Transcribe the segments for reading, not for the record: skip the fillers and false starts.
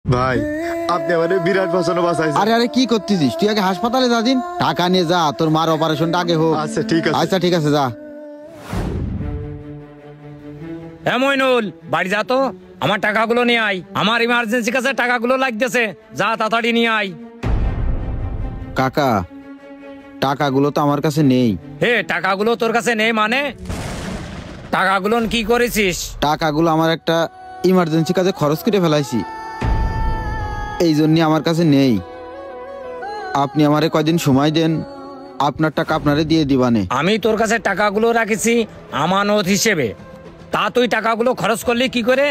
ভাই আপনি আমারে বিরাট পছন্দ বাঁচাইছেন। আরে আরে কি করতেছিস তুই? আগে হাসপাতালে যা দিন, টাকা নিয়ে যা, তোর মার অপারেশনটা আগে হোক। আচ্ছা ঠিক আছে। আচ্ছা ঠিক আছে যা। হ্যাঁ মইনুল, বাড়ি যা তো, আমার টাকাগুলো নিয়ে আয়। আমার ইমার্জেন্সি কাছে টাকাগুলো লাগতেছে, যা তাড়াতাড়ি নিয়ে আয়। কাকা টাকাগুলো তো আমার কাছে নেই। হে, টাকাগুলো তোর কাছে নেই মানে? টাকাগুলো কি করেছিস? টাকাগুলো আমার একটা ইমার্জেন্সি কাজে খরচ করে ফেলাইছি, এই জন্য আমার কাছে নেই। আপনি আমারে কয়দিন সময় দেন, আপনার টাকা আপনারে দিয়ে দিবানে। আমি তোর কাছে টাকাগুলো রাখেছি আমানত হিসেবে, তা তুই টাকাগুলো খরচ করলি কি করে?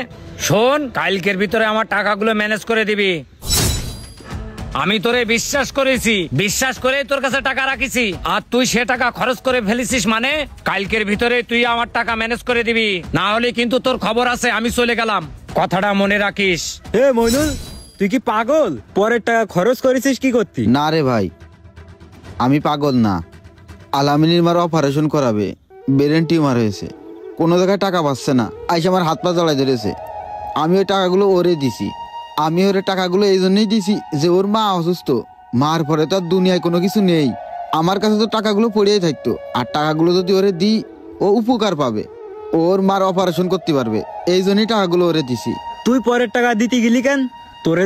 শোন, কালকের ভিতরে আমার টাকাগুলো ম্যানেজ করে দিবি। আমি তোরে বিশ্বাস করেছি, বিশ্বাস করে তোর কাছে টাকা রাখিছি, আর তুই সে টাকা খরচ করে ফেলেছিস মানে কালকের ভিতরে তুই আমার টাকা ম্যানেজ করে দিবি, না হলে কিন্তু তোর খবর আছে, আমি চলে গেলাম। কথাটা মনে রাখিস। এ মইনুল, তুই কি পাগল? পরের টাকা খরচ করেছিস কি করতি? না রে ভাই, আমি পাগল না। আলামিনীর মার অপারেশন করাবে, ব্রেন টিউমার হয়েছে, কোনো জায়গায় টাকা পাচ্ছে না, আইসে আমার হাত পা জড়াই ধরেছে। আমি ওই টাকাগুলো ওরে দিছি। আমি ওরে টাকাগুলো এই জন্যই দিছি যে ওর মা অসুস্থ, মার পরে তো আর দুনিয়ায় কোনো কিছু নেই। আমার কাছে তো টাকাগুলো পড়েই থাকতো, আর টাকাগুলো যদি ওরে দিই ও উপকার পাবে, ওর মার অপারেশন করতে পারবে, এই জন্যই টাকাগুলো ওরে দিছি। তুই পরের টাকা দিতে গেলি কেন? তোরে